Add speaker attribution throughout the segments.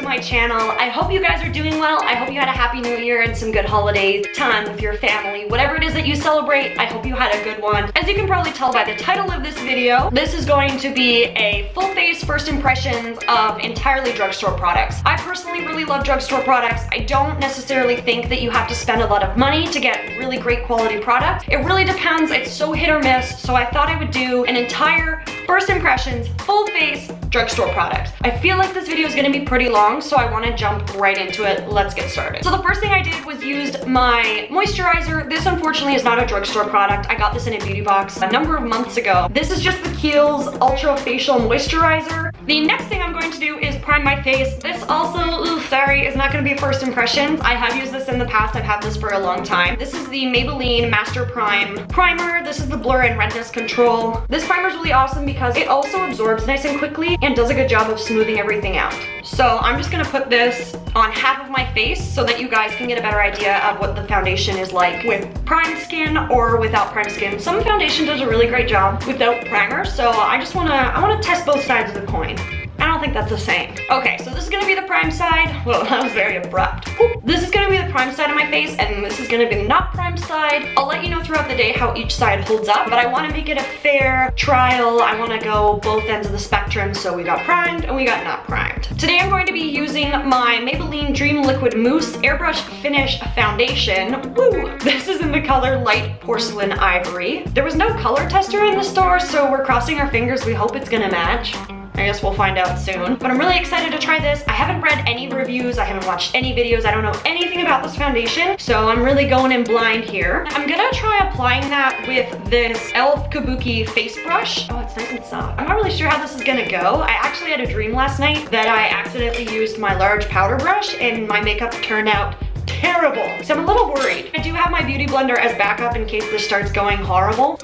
Speaker 1: my channel. I hope you guys are doing well. I hope you had a happy new year and some good holiday time with your family. Whatever it is that you celebrate, I hope you had a good one. As you can probably tell by the title of this video, this is going to be a full face first impressions of entirely drugstore products. I personally really love drugstore products. I don't necessarily think that you have to spend a lot of money to get really great quality products. It really depends. It's so hit or miss. So I thought I would do an entire first impressions full face drugstore products. I feel like this video is going to be pretty long, so I want to jump right into it. Let's get started. So the first thing I did was used my moisturizer. This unfortunately is not a drugstore product. I got this in a beauty box a number of months ago. This is just the Kiehl's Ultra Facial Moisturizer. The next thing I'm going to do is prime my face. This also, sorry, is not going to be first impressions. I have used this in the past. I've had this for a long time. This is the Maybelline Master Prime Primer. This is the Blur and Redness Control. This primer is really awesome because it also absorbs nice and quickly and does a good job of smoothing everything out. So I'm just gonna put this on half of my face so that you guys can get a better idea of what the foundation is like with primed skin or without primed skin. Some foundation does a really great job without primer, so I wanna test both sides of the coin. I don't think that's the same. Okay, so this is gonna be the prime side. Whoa, that was very abrupt. Whew. This is gonna be the prime side of my face, and this is gonna be the not prime side. I'll let you know throughout the day how each side holds up, but I wanna make it a fair trial. I wanna go both ends of the spectrum, so we got primed and we got not primed. Today I'm going to be using my Maybelline Dream Liquid Mousse Airbrush Finish Foundation. Woo! This is in the color Light Porcelain Ivory. There was no color tester in the store, so we're crossing our fingers. We hope it's gonna match. I guess we'll find out soon. But I'm really excited to try this. I haven't read any reviews. I haven't watched any videos. I don't know anything about this foundation. So I'm really going in blind here. I'm gonna try applying that with this e.l.f. Kabuki face brush. Oh, it's nice and soft. I'm not really sure how this is gonna go. I actually had a dream last night that I accidentally used my large powder brush and my makeup turned out terrible. So I'm a little worried. I do have my beauty blender as backup in case this starts going horrible.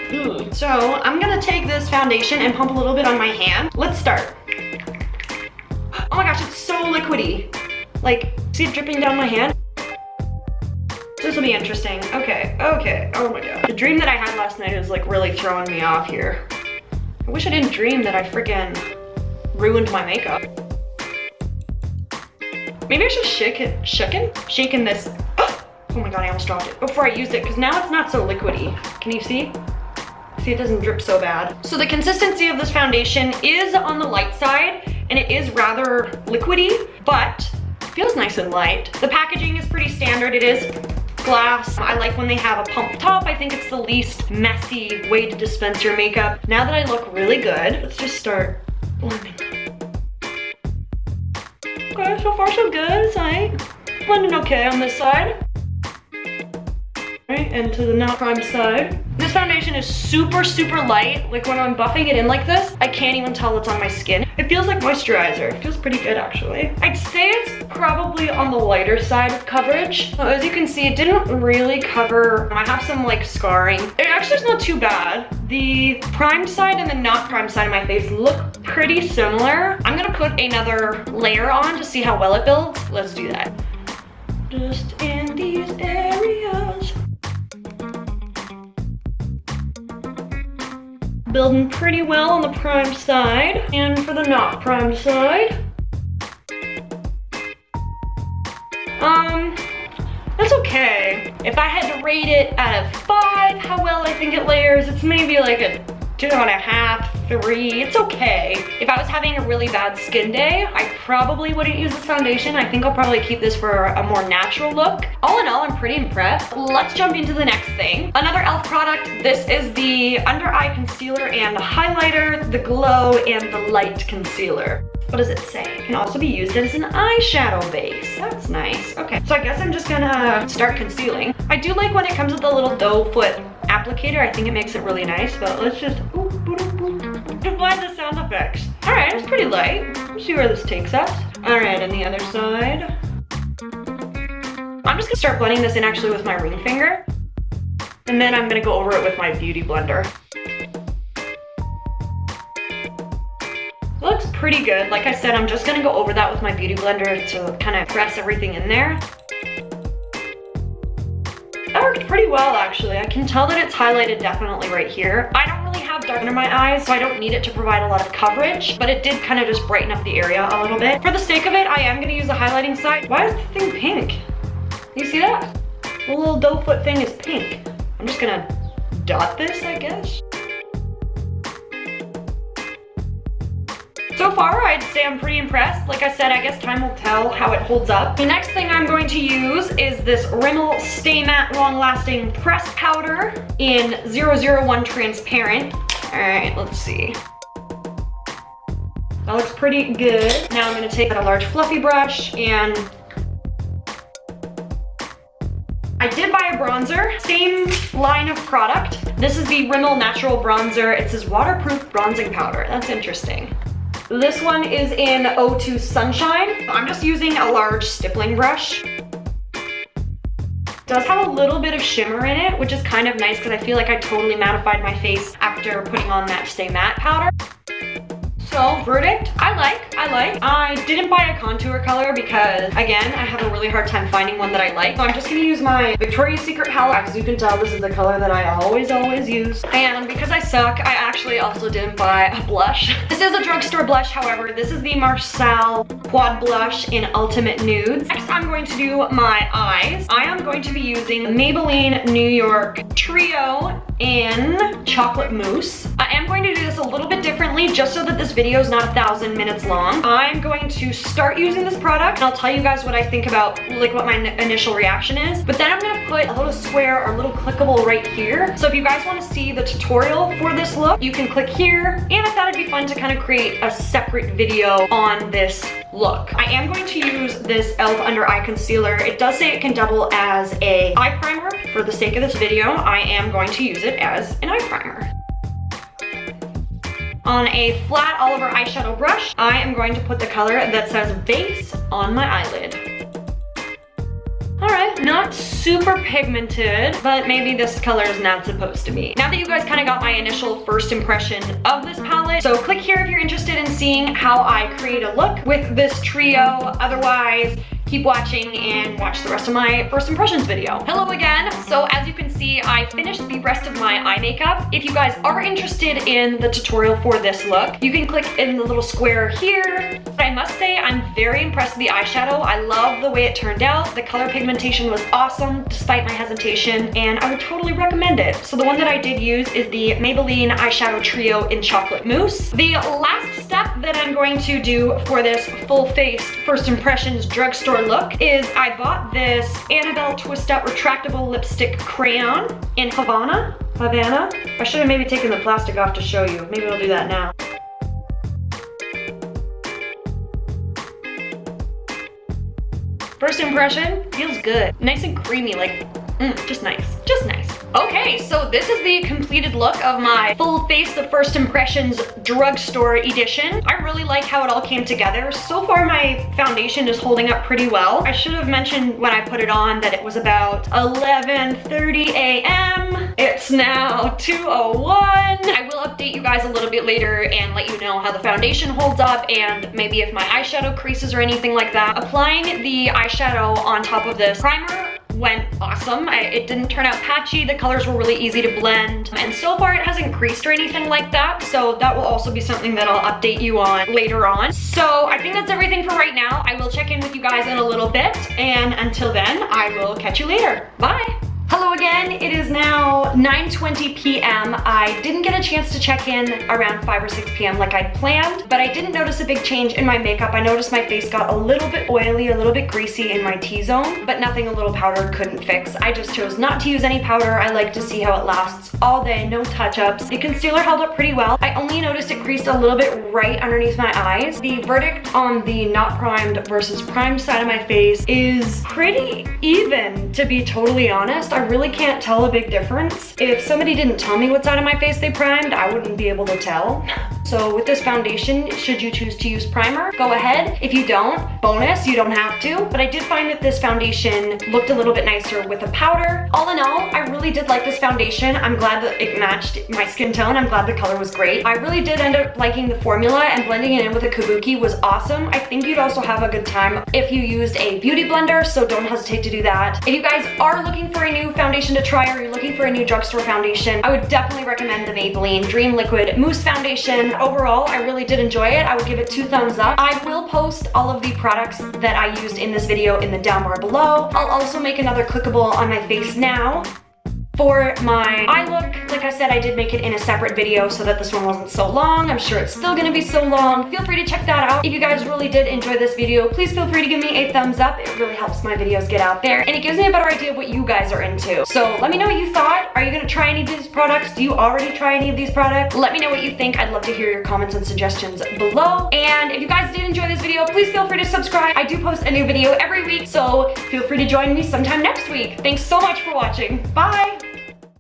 Speaker 1: So I'm gonna take this foundation and pump a little bit on my hand. Let's start. Oh my gosh, it's so liquidy. Like, see it dripping down my hand? This will be interesting. Okay, oh my god. The dream that I had last night is like really throwing me off here. I wish I didn't dream that I freaking ruined my makeup. Maybe I should shaken this. Oh my god, I almost dropped it before I used it because now it's not so liquidy. Can you see? See, it doesn't drip so bad. So the consistency of this foundation is on the light side and it is rather liquidy, but it feels nice and light. The packaging is pretty standard. It is glass. I like when they have a pump top. I think it's the least messy way to dispense your makeup. Now that I look really good, let's just start blending. Okay, so far so good. It's like blending okay on this side. Right, and to the not primed side. This foundation is super, super light. Like when I'm buffing it in like this, I can't even tell it's on my skin. It feels like moisturizer. It feels pretty good actually. I'd say it's probably on the lighter side of coverage. So as you can see, it didn't really cover. I have some like scarring. It actually is not too bad. The primed side and the not primed side of my face look pretty similar. I'm gonna put another layer on to see how well it builds. Let's do that. Just in these areas. Building pretty well on the primed side. And for the not primed side. That's okay. If I had to rate it out of 5, how well I think it layers, it's maybe like a 2.5, 3. It's okay. If I was having a really bad skin day, I probably wouldn't use this foundation. I think I'll probably keep this for a more natural look. All in all, I'm pretty impressed. Let's jump into the next thing. Another e.l.f. product. This is the under eye concealer and highlighter, the glow and the light concealer. What does it say? It can also be used as an eyeshadow base. That's nice. Okay, so I guess I'm just gonna start concealing. I do like when it comes with the little doe foot applicator. I think it makes it really nice, but let's just apply the sound effects. All right, it's pretty light. Let's see where this takes us. All right, and the other side. I'm just gonna start blending this in actually with my ring finger. And then I'm gonna go over it with my beauty blender. It looks pretty good. Like I said, I'm just gonna go over that with my beauty blender to kind of press everything in there. That worked pretty well actually. I can tell that it's highlighted definitely right here. I don't really have dark under my eyes, so I don't need it to provide a lot of coverage, but it did kind of just brighten up the area a little bit. For the sake of it, I am gonna use the highlighting side. Why is the thing pink? You see that? The little doe foot thing is pink. I'm just gonna dot this, I guess. So far, I'd say I'm pretty impressed. Like I said, I guess time will tell how it holds up. The next thing I'm going to use is this Rimmel Stay Matte Long Lasting Pressed Powder in 001 Transparent. All right, let's see. That looks pretty good. Now I'm gonna take a large fluffy brush and I did buy a bronzer, same line of product. This is the Rimmel Natural Bronzer. It says waterproof bronzing powder. That's interesting. This one is in 02 Sunshine. I'm just using a large stippling brush. It does have a little bit of shimmer in it, which is kind of nice because I feel like I totally mattified my face after putting on that Stay Matte powder. So, verdict, I like. I didn't buy a contour color because, again, I have a really hard time finding one that I like. So I'm just gonna use my Victoria's Secret palette. As you can tell, this is the color that I always use. And because I suck, I actually also didn't buy a blush. This is a drugstore blush, however. This is the Marcel Quad Blush in Ultimate Nudes. Next, I'm going to do my eyes. I am going to be using Maybelline New York Trio in Chocolate Mousse. I am going to do this a little bit differently just so that this video is not 1,000 minutes long. I'm going to start using this product and I'll tell you guys what I think about, like, what my initial reaction is. But then I'm gonna put a little square or a little clickable right here. So if you guys want to see the tutorial for this look, you can click here. And I thought it'd be fun to kind of create a separate video on this look. I am going to use this e.l.f. under eye concealer. It does say it can double as a eye primer. For the sake of this video, I am going to use it as an eye primer. On a flat all-over eyeshadow brush, I am going to put the color that says Base on my eyelid. Alright, not super pigmented, but maybe this color is not supposed to be. Now that you guys kind of got my initial first impression of this palette, so click here if you're interested in seeing how I create a look with this trio. Otherwise, keep watching and watch the rest of my first impressions video. Hello again. So as you can see, I finished the rest of my eye makeup. If you guys are interested in the tutorial for this look, you can click in the little square here. I must say I'm very impressed with the eyeshadow. I love the way it turned out. The color pigmentation was awesome despite my hesitation, and I would totally recommend it. So the one that I did use is the Maybelline Eyeshadow Trio in Chocolate Mousse. The last step that I'm going to do for this full face first impressions drugstore look is I bought this Annabelle TwistUp Retractable Lipstick Crayon in Havana. I should have maybe taken the plastic off to show you. Maybe I'll do that now. First impression, feels good. Nice and creamy, like, just nice, just nice. Okay, so this is the completed look of my full face, the first impressions drugstore edition. I really like how it all came together. So far, my foundation is holding up pretty well. I should have mentioned when I put it on that it was about 11:30 a.m. It's now 2:01. I will update you guys a little bit later and let you know how the foundation holds up and maybe if my eyeshadow creases or anything like that. Applying the eyeshadow on top of this primer went awesome. It didn't turn out patchy. The colors were really easy to blend. And so far it hasn't creased or anything like that. So that will also be something that I'll update you on later on. So I think that's everything for right now. I will check in with you guys in a little bit. And until then, I will catch you later. Bye. Hello again, it is now 9:20 p.m. I didn't get a chance to check in around 5 or 6 p.m. like I'd planned, but I didn't notice a big change in my makeup. I noticed my face got a little bit oily, a little bit greasy in my T-zone, but nothing a little powder couldn't fix. I just chose not to use any powder. I like to see how it lasts all day, no touch-ups. The concealer held up pretty well. I only noticed it creased a little bit right underneath my eyes. The verdict on the not primed versus primed side of my face is pretty even, to be totally honest. I really can't tell a big difference. If somebody didn't tell me what side of my face they primed, I wouldn't be able to tell. So with this foundation, should you choose to use primer, go ahead. If you don't, bonus, you don't have to. But I did find that this foundation looked a little bit nicer with a powder. All in all, I really did like this foundation. I'm glad that it matched my skin tone. I'm glad the color was great. I really did end up liking the formula, and blending it in with a kabuki was awesome. I think you'd also have a good time if you used a beauty blender, so don't hesitate to do that. If you guys are looking for a new new foundation to try or you're looking for a new drugstore foundation, I would definitely recommend the Maybelline Dream Liquid Mousse Foundation. Overall, I really did enjoy it. I would give it 2 thumbs up. I will post all of the products that I used in this video in the down bar below. I'll also make another clickable on my face now. For my eye look, like I said, I did make it in a separate video so that this one wasn't so long. I'm sure it's still gonna be so long. Feel free to check that out. If you guys really did enjoy this video, please feel free to give me a thumbs up. It really helps my videos get out there, and it gives me a better idea of what you guys are into. So let me know what you thought. Are you gonna try any of these products? Do you already try any of these products? Let me know what you think. I'd love to hear your comments and suggestions below. And if you guys did enjoy this video, please feel free to subscribe. I do post a new video every week, so feel free to join me sometime next week. Thanks so much for watching. Bye!